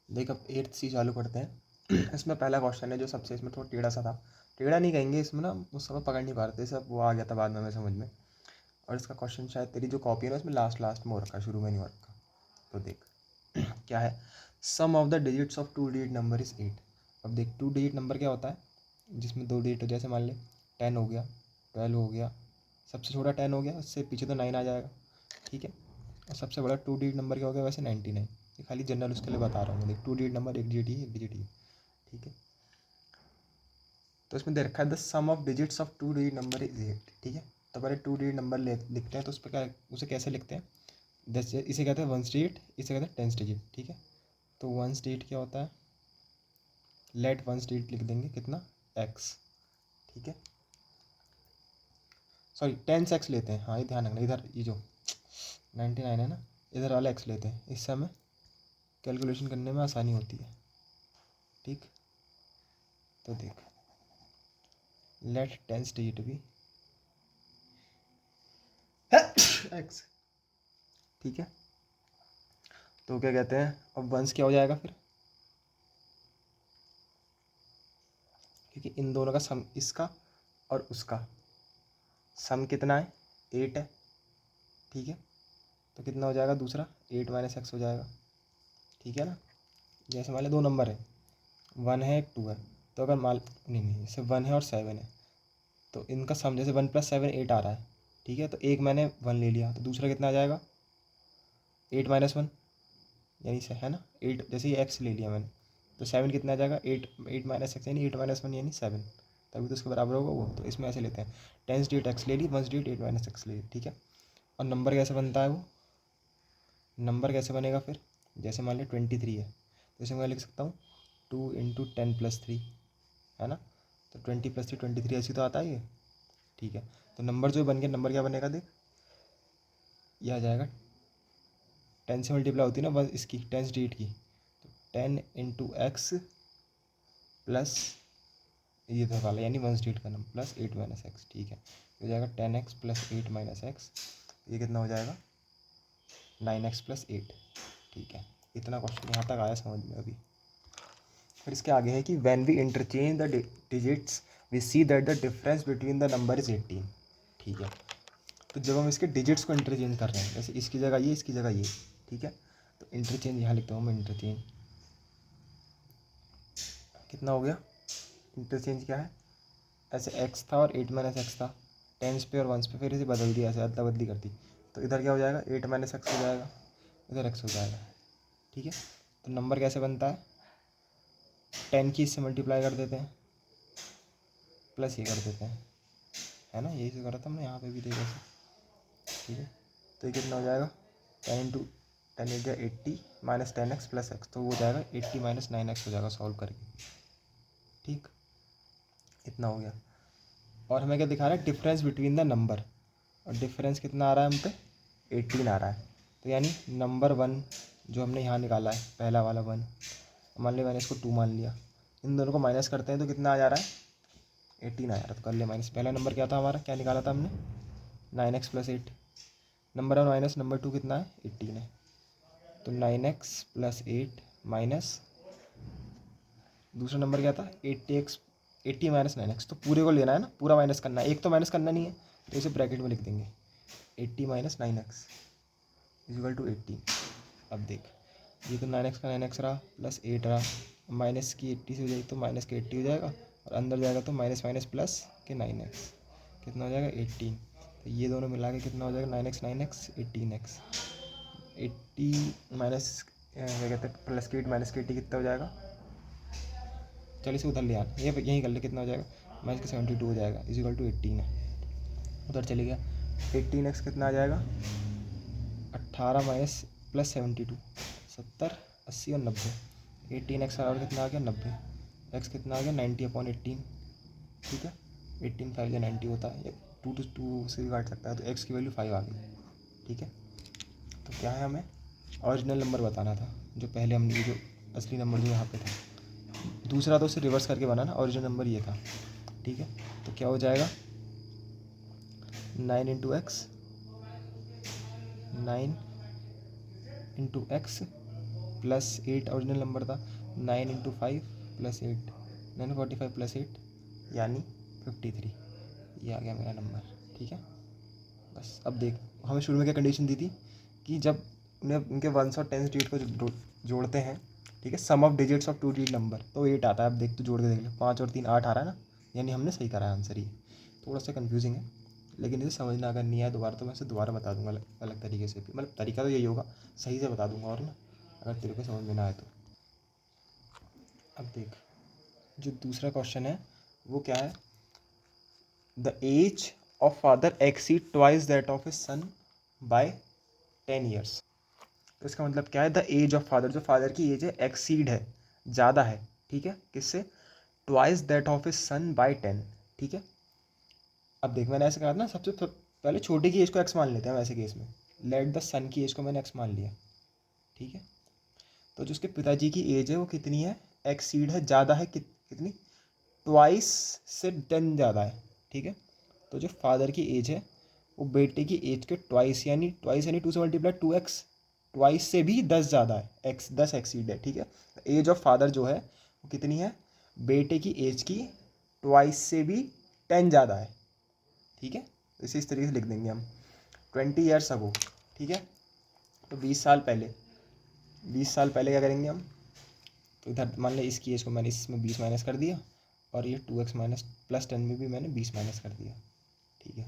देख अब 8th सी चालू करते हैं। इसमें पहला क्वेश्चन है जो सबसे इसमें थोड़ा टेढ़ा सा था, टेढ़ा नहीं कहेंगे, इसमें ना उस समय पकड़ नहीं पा रहे थे सब, वो आ गया था बाद में हमें समझ में। और इसका क्वेश्चन शायद तेरी जो कॉपी है ना उसमें लास्ट लास्ट में हो रखा है, शुरू में नहीं हो रखा। तो देख क्या है, sum of the digits of 2 digit number is 8। अब देख 2 डिजिट नंबर क्या होता है जिसमें 2 डिजिट हो, जैसे मान ले 10 हो गया, 12 हो गया, सबसे छोटा 10 हो गया, उससे पीछे तो 9 आ जाएगा, ठीक है। और सबसे बड़ा 2 डिजिट नंबर क्या हो गया वैसे 99। ये खाली जनरल उसके लिए बता रहा हूँ मैं, देख 2 डिजिट नंबर, एक डिजिट ही एक डिजिट ही, ठीक है। तो इसमें दे रखा है the sum of digits of 2 digit number is 8, ठीक है। तो पहले 2 डिजिट नंबर लिखते हैं, तो उस पर क्या, उसे कैसे लिखते हैं, दस, इसे कहते हैं 1 डिजिट, इसे कहते हैं 10 डिजिट, ठीक है। तो 1 डिजिट क्या होता है, लेट 1 डिजिट लिख देंगे कितना, x, ठीक है। सॉरी 10x लेते हैं, हाँ ये ध्यान रखना, इधर ये जो 99 है ना, इधर वाला x लेते हैं, इससे हमें कैलकुलेशन करने में आसानी होती है, ठीक। तो देख लेट 10 डिजिट भी x, ठीक है। तो क्या कहते हैं, अब वंस क्या हो जाएगा फिर, क्योंकि इन दोनों का सम, इसका और उसका सम कितना है, 8 है, ठीक है। तो कितना हो जाएगा दूसरा, 8 माइनस एक्स हो जाएगा, ठीक है ना। जैसे मान लो 2 नंबर है, 1 है एक 2 है, तो अगर मान, नहीं जैसे 1 है और 7 है, तो इनका सम जैसे 1 + 7 8 आ रहा है, ठीक है। तो एक मैंने 1 ले लिया, तो दूसरा कितना आ जाएगा, 8 माइनस 1, यानी से है ना 8, जैसे ये एक्स ले लिया मैंने, तो 7 कितना आ जाएगा, 8 माइनस एक्स यानी 8 माइनस 1 यानी 7, तभी तो उसके बराबर होगा वो। तो इसमें ऐसे लेते हैं, 10 डिजिट एक्स ले ली, 1 डिजिट 8 माइनस एक्स ले ली, ठीक है। और नंबर कैसे बनता है वो, नंबर कैसे बनेगा फिर, जैसे मान लो 23 है, तो इसे मैं लिख सकता हूँ 2 × 10 + 3, है ना। तो 20 + 3 23 ऐसी तो आता है ये, ठीक है। तो नंबर जो बन गया, नंबर क्या बनेगा देख, ये आ जाएगा, 10 से मल्टीप्लाई होती है ना वन इसकी 10 डिजिट की, तो 10 × x प्लस ये तो वाला यानी 1 डिजिट का नंबर प्लस 8 माइनस एक्स, ठीक है। हो जाएगा 10x + 8 माइनस एक्स, ये कितना हो जाएगा 9x + 8, ठीक है। इतना क्वेश्चन यहाँ तक आया समझ में अभी। फिर इसके आगे है कि when we interchange the digits we see that the difference between the number is 18, ठीक है। तो जब हम इसके डिजिट्स को इंटरचेंज कर रहे हैं, जैसे इसकी जगह ये, इसकी जगह ये, ठीक है। तो इंटरचेंज यहाँ लिखता हूँ मैं, इंटरचेंज कितना हो गया, इंटरचेंज क्या है, ऐसे x था और 8 माइनस एक्स था, टेंस पे और वंस पे, फिर इसे बदल दिया, ऐसे अदला बदली कर दी, तो इधर क्या हो जाएगा 8 माइनस एक्स हो जाएगा, इधर x हो जाएगा, ठीक है। तो नंबर कैसे बनता है, 10 की इससे मल्टीप्लाई कर देते हैं, प्लस ये कर देते हैं, है ना, यही से करा था हमने यहाँ पे भी देखा ऐसे, ठीक है। तो ये कितना हो जाएगा 10 × 10 × 80 माइनस 10x + x, तो वो हो जाएगा 80 माइनस 9x हो जाएगा सॉल्व करके, ठीक। इतना हो गया। और हमें क्या दिखा रहा है, डिफरेंस बिटवीन द नंबर, और डिफरेंस कितना आ रहा है हम पे 18 आ रहा है। तो यानी नंबर 1 जो हमने यहाँ निकाला है, पहला वाला 1, मान लिया मैंने इसको 2 मान लिया, इन दोनों को माइनस करते हैं तो कितना आ जा रहा है 18 आ जा रहा है। तो कर ले माइनस, पहला नंबर क्या था हमारा, क्या निकाला था हमने 9x + 8, नंबर 1 माइनस नंबर 2 कितना है 18 है, तो 9x + 8 माइनस दूसरा नंबर क्या था 80 माइनस 9x, तो पूरे को लेना है ना, पूरा माइनस करना है, एक तो माइनस करना नहीं है, तो इसे ब्रैकेट में लिख देंगे 80 माइनस 9x = 18। अब देख ये तो 9x का 9x रहा प्लस 8 रहा, माइनस की 80 से हो जाएगी तो माइनस के 80 हो जाएगा, और अंदर जाएगा तो माइनस माइनस प्लस के 9x, कितना हो जाएगा 18। तो ये दोनों मिला के कितना हो जाएगा 9x 18x, 80 माइनस क्या कहते हैं प्लस के 8 माइनस के 80 कितना हो जाएगा, चल इसे उधर ले आना, ये यहीं कर ले, कितना हो जाएगा माइनस का 72 हो जाएगा, = 18 है, उधर चले गया 18x कितना आ जाएगा 18 माइनस प्लस 72, 70 80 और 90, 18x और कितना आ गया 90, x कितना आ गया 90/18, ठीक है। 18 5 या 90 होता है, 2 to 2 से भी काट सकता है, तो x की वैल्यू 5 आ गई, ठीक है। तो क्या है, हमें ओरिजिनल नंबर बताना था, जो पहले हमने जो असली नंबर जो यहाँ पे था, दूसरा तो उसे रिवर्स करके बनाना, ओरिजिनल नंबर ये था, ठीक है। तो क्या हो जाएगा 9 × x 9 × x plus 8 original number था, 9 इंटू 5 प्लस 8, 945 प्लस 8 यानी 53, ये आ गया मेरा नंबर। ठीक है, बस अब देख, हमें शुरू में क्या कंडीशन दी थी कि जब उन्हें उनके वंस और टेंस डिजिट को जोड़ते हैं, ठीक है, sum of digits of two digit number, तो 8 आता है। अब देख, तो जोड़ के देख ले, 5 और 3 8 आ रहा है ना, यानी हमने सही करा है आंसर। ये थोड़ा सा कन्फ्यूजिंग है, लेकिन इसे समझना अगर नहीं आया दोबारा तो मैं इसे दोबारा बता दूंगा अलग अलग तरीके से भी, मतलब तरीका तो यही होगा, सही से बता दूंगा और ना, अगर तेरे को समझ में ना आए तो। अब देख, जो दूसरा क्वेश्चन है वो क्या है, the age of father exceed twice that of his son by 10 years. तो इसका मतलब क्या है, द एज ऑफ फादर, जो फादर की एज है एक्सीड है, ज़्यादा है, ठीक है, किससे, twice that of his son by 10। ठीक है, अब देख, मैंने ऐसे कहा था ना, सबसे पहले छोटे की एज को एक्स मान लेते हैं वैसे केस में, लेट द सन की एज को मैंने एक्स मान लिया। ठीक है, तो जो उसके पिताजी की एज है वो कितनी है, एक्सीड है, ज़्यादा है, कितनी, ट्वाइस से 10 ज़्यादा है। ठीक है, तो जो फादर की एज है वो बेटे की एज के ट्वाइस यानी 2 से मल्टीप्लाई 2x, ट्वाइस से भी 10 ज़्यादा है, एक्स 10 एक्सीड है। ठीक है, एज ऑफ फादर जो है वो कितनी है, बेटे की एज की ट्वाइस से भी 10 ज़्यादा है। ठीक है, तो इसे इस तरीके से लिख देंगे हम, 20 ईयर्स अगो। ठीक है, तो 20 साल पहले, 20 साल पहले क्या करेंगे हम, तो इधर मान लें इसकी एज को मैंने इसमें 20 माइनस कर दिया, और ये 2x माइनस प्लस 10 में भी मैंने 20 माइनस कर दिया। ठीक है,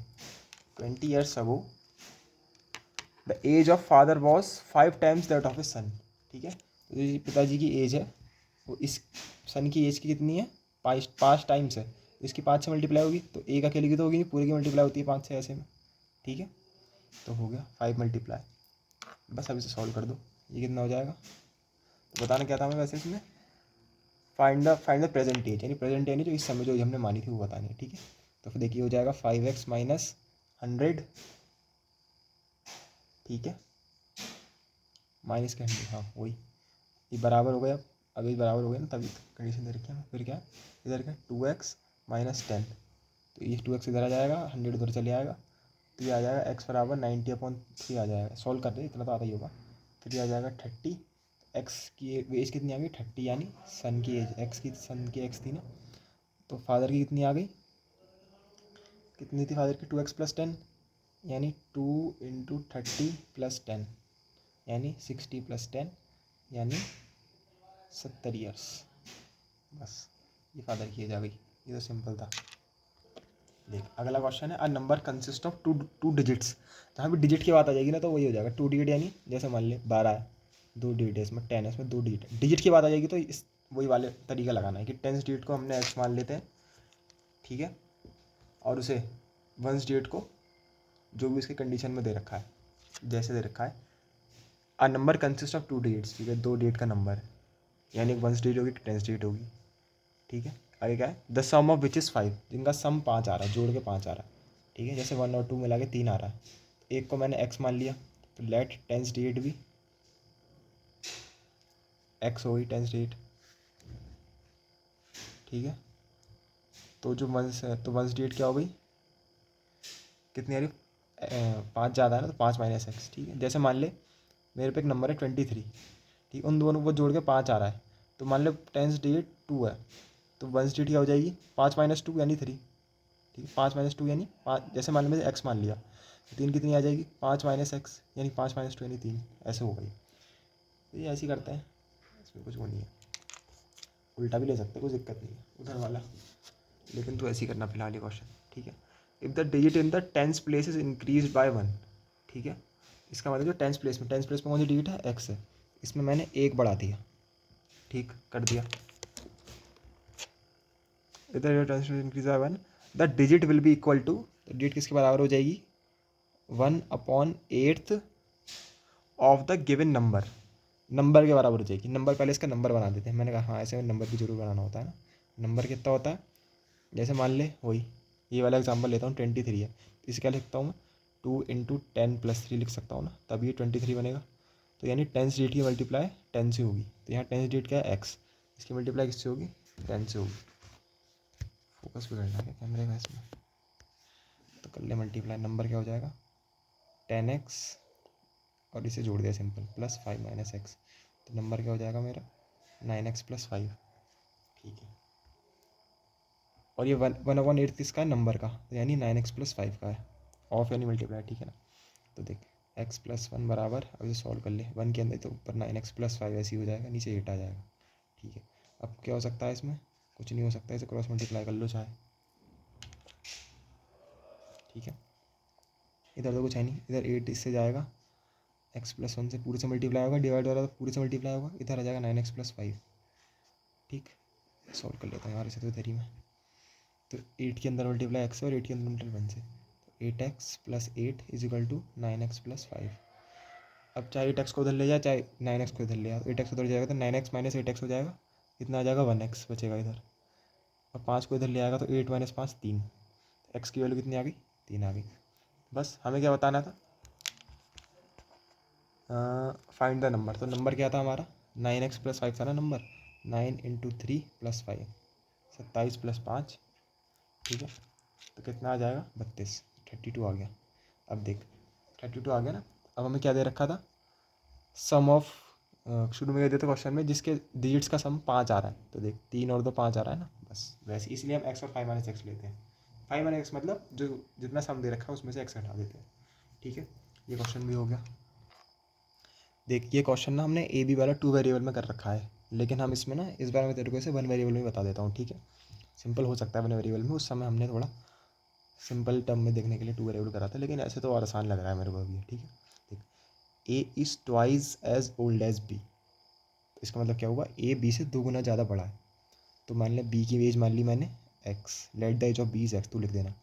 20 years ago the age of father was 5 times that of a son. ठीक है, तो जो पिताजी की एज है वो इस सन की एज की कितनी है, 5 टाइम्स है, इसकी 5 से मल्टीप्लाई होगी, तो एक अकेले की तो होगी नहीं, पूरे की मल्टीप्लाई होती है 5 से ऐसे में। ठीक है, तो हो गया 5 मल्टीप्लाई, बस अब इसे सॉल्व कर दो, ये कितना हो जाएगा। तो बताना क्या था हमें वैसे इसमें, फाइंड द प्रेजेंट एज, यानी प्रेजेंट यानी जो इस समय जो हमने मानी थी वो बतानी है। ठीक है, तो फिर देखिए हो जाएगा 5x माइनस 100, ठीक है, माइनस के 100, हाँ वही, ये बराबर हो गया। अब ये बराबर हो गया ना, तभी कंडीशन दे रखी है। फिर क्या, इधर क्या 2x माइनस 10, तो ये 2x इधर आ जाएगा, 100 उधर चले आएगा, तो ये आ जाएगा x बराबर 90/3 आ जाएगा। सॉल्व कर दे, इतना तो आता ही होगा। फिर ये आ जाएगा 30, एक्स की एज कितनी आ गई 30, यानी सन की एज, एक्स की सन की एक्स थी ना, तो फादर की कितनी आ गई, कितनी थी फादर की, 2x प्लस 10, यानी 2 इंटू 30 प्लस 10, यानी 60 प्लस 10 यानी 70 ईयर्स। बस ये फादर की एज आ गई, ये तो सिंपल था। देख, अगला क्वेश्चन है, a number consist of two digits. जहाँ भी डिजिट की बात आ जाएगी ना तो वही हो जाएगा, 2 डिजिट, यानी जैसे मान ले 12 है, 2 डिजिट है इसमें, 10 है इसमें, 2 डिजिट है। डिजिट की बात आ जाएगी तो इस वही वाले तरीका लगाना है कि 10 डिजिट को हमने एक्स मान लेते हैं, ठीक है, और उसे 1 डिजिट को जो भी उसके कंडीशन में दे रखा है, जैसे दे रखा है, a number consist of 2 digits, ठीक है, 2 डिजिट का नंबर है, यानी एक 1 डिजिट होगी, 10 डिजिट होगी। ठीक है, आगे क्या है, the sum of which is 5, जिनका सम 5 आ रहा है, जोड़ के 5 आ रहा है। ठीक है, जैसे 1 और 2 मिला के 3 आ रहा है, तो एक को मैंने एक्स मान लिया, तो लेट 10 डिजिट भी एक्स हो गई, 10 डिजिट। ठीक है, तो जो वंस है तो वंस डिजिट क्या हो गई, कितनी आ रही, 5 ज़्यादा है ना, तो 5 माइनस एक्स। ठीक है, जैसे मान ले मेरे पे एक नंबर है 23, ठीक, उन दोनों को जोड़ के 5 आ रहा है, तो मान लो 10 डिजिट 2 है, तो वंस डिजिट क्या हो जाएगी, 5 माइनस 2 यानी 3। ठीक है, 5 माइनस 2 यानी 5, जैसे मान लो मैंने एक्स मान लिया, तो 3 कितनी आ जाएगी, 5 माइनस एक्स, यानी 5 माइनस 2 यानी 3, ऐसे हो गई। तो ये ऐसे ही करते हैं, इसमें कुछ वो नहीं है, उल्टा भी ले सकते हैं, कुछ दिक्कत नहीं है उधर वाला, लेकिन तो ऐसे ही करना फिलहाल ये क्वेश्चन। ठीक है, if the digit in the tens place is increase by 1। ठीक है, इसका मतलब जो टेंस प्लेस में कौन सी डिजिट है, एक्स है, इसमें मैंने एक बढ़ा दिया, ठीक कर दिया, इधर tens place increase by 1, the digit will be equal to, digit किसके बराबर हो जाएगी, 1/8 of the given number, number के बराबर हो जाएगी। नंबर पहले इसका नंबर बना देते हैं, मैंने कहा हाँ ऐसे में नंबर भी जरूर बनाना होता है ना। नंबर कितना होता है, जैसे मान ले वही ये वाला एग्जांपल लेता हूँ, 23 है, तो इसे क्या लिखता हूँ मैं, 2 इंटू 10 प्लस 3 लिख सकता हूँ ना, तभी ये 23 बनेगा। तो यानी 10 डिजिट की मल्टीप्लाई 10 से होगी, तो यहाँ 10 डिजिट क्या है, एक्स, इसकी मल्टीप्लाई किससे होगी, 10 से होगी। फोकस भी करना है कैमरे का इसमें, तो कर ले मल्टीप्लाई, नंबर क्या हो जाएगा 10x, और इसे जोड़ दिया सिंपल, प्लस 5 माइनस एक्स, तो नंबर क्या हो जाएगा मेरा 9x+5। ठीक है, और ये 1/8 किसका है, नंबर का, तो यानी 9x+5 का है, ऑफ यानी मल्टीप्लाई। ठीक है ना, तो देख x+1 बराबर, अब ये सॉल्व कर ले, 1 के अंदर तो ऊपर 9x+5 ऐसे ही हो जाएगा, नीचे 8 आ जाएगा। ठीक है, अब क्या हो सकता है इसमें, कुछ नहीं हो सकता, इसे क्रॉस मल्टीप्लाई कर लो चाहे। ठीक है, इधर तो कुछ है नहीं, इधर 8 इससे जाएगा, x+1 से पूरे से मल्टीप्लाई होगा, डिवाइड हो रहा तो पूरे से मल्टीप्लाई होगा, इधर आ जाएगा 9x+5। ठीक, सॉल्व कर लेता हूँ यार इसे तो इधर ही में। तो 8 के अंदर मल्टीप्लाई x और 8 के अंदर मल्टीप्लाई 1 से, तो 8x+8 = 9x+5। अब चाहे 8x को उधर ले जाए, चाहे 9x को इधर ले जाए, तो 8x उधर जाएगा तो 9x - 8x हो जाएगा, कितना आ जाएगा 1x बचेगा इधर। अब 5 को इधर ले आएगा तो 8 - 5 3, x की वैल्यू कितनी आ गई, 3 आ गई। बस हमें क्या बताना था, फाइंड द नंबर। तो नंबर क्या था हमारा, 9x+5 था ना नंबर, 9 × 3 + 5, 27 + 5। ठीक है, तो कितना आ जाएगा 32, 32 आ गया। अब देख 32 आ गया ना, अब हमें क्या दे रखा था, सम ऑफ, शुरू में कह देते क्वेश्चन में जिसके डिजिट्स का सम 5 आ रहा है, तो देख 3 और 2 5 आ रहा है ना, बस वैसे इसलिए हम x और 5 - x लेते हैं। 5 - x मतलब जो जितना सम दे रखा है उसमें से x हटा देते हैं। ठीक है, ये क्वेश्चन भी हो गया। देख ये क्वेश्चन ना हमने ए बी वाला 2 वेरिएबल में कर रखा है, लेकिन हम इसमें ना इस बार मैं तेरे को इसे 1 वेरिएबल में बता देता हूँ। ठीक है, सिंपल हो सकता है 1 वेरिएबल में, उस समय हमने थोड़ा सिंपल टर्म में देखने के लिए 2 वेरिएबल करा था, लेकिन ऐसे तो और आसान लग रहा है मेरे को अभी। ठीक है, देख A is twice as old as B, इसका मतलब क्या हुआ, ए बी से 2 गुना ज़्यादा बड़ा है। तो मान लिया बी की एज मान ली मैंने x, let the age of B is x, तो लिख देना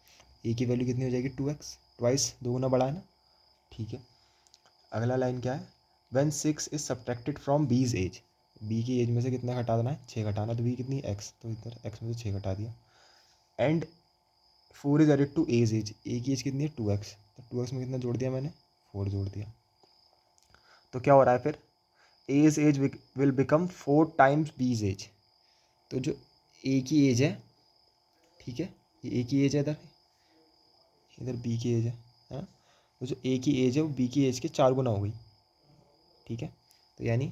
ए की वैल्यू कितनी हो जाएगी 2x, ट्वाइस 2 गुना बड़ा है ना। ठीक है, अगला लाइन क्या है, व्हेन 6 इज सब्ट्रैक्टेड फ्रॉम बीज एज, बी की एज में से कितना घटा देना है, 6 घटाना, तो बी कितनी x, तो इधर x में से 6 घटा दिया। And 4 is added to age age, A की एज कितनी है 2x, तो 2x में कितना जोड़ दिया मैंने, 4 जोड़ दिया। तो क्या हो रहा है फिर, A's age will become 4 times B's age. तो जो ए की एज है, ठीक है, ये ए की एज है, इधर इधर बी की एज है ना, तो जो ए की एज है वो बी की एज के 4 गुना हो गई। ठीक है, तो यानी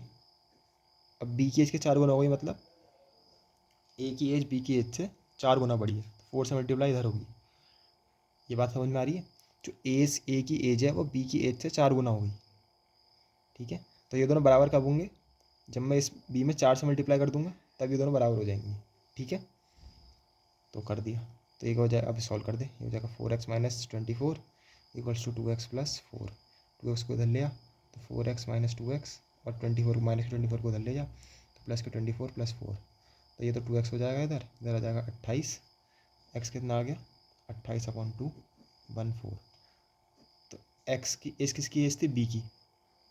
अब बी की एज के 4 गुना हो गई, मतलब ए की एज बी की एज से 4 गुना बड़ी है, तो 4 से मल्टीप्लाई इधर होगी। ये बात समझ में आ रही है, जो एज ए की एज है वो बी की एज से 4 गुना हो गई। ठीक है, तो ये दोनों बराबर कब होंगे, जब मैं इस बी में 4 से मल्टीप्लाई कर दूंगा, तब ये दोनों बराबर हो जाएंगी। ठीक है, तो कर दिया, तो एक हो जाएगा, अब सॉल्व कर दे, ये हो जाएगा 4x - 24 = 2x + 4, 2x को इधर ले आ, तो 4x - 2x, और 24 -24 को इधर ले जा, तो प्लस के 24 + 4, तो ये तो 2x हो जाएगा, इधर इधर आ जाएगा 28, x कितना आ गया 28/2 14। तो x की एज किसकी एज थी, बी की,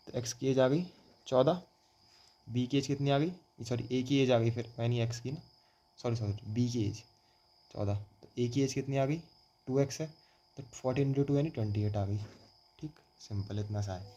तो x की एज आ गई 14, बी की एज कितनी आ गई, सॉरी ए की एज आ गई, फिर यानी x की ना, सॉरी सॉरी बी की एज 14, तो ए की एज कितनी आ गई 2x है, तो 14 × 2 यानी 28 आ गई। ठीक, सिंपल इतना सा है।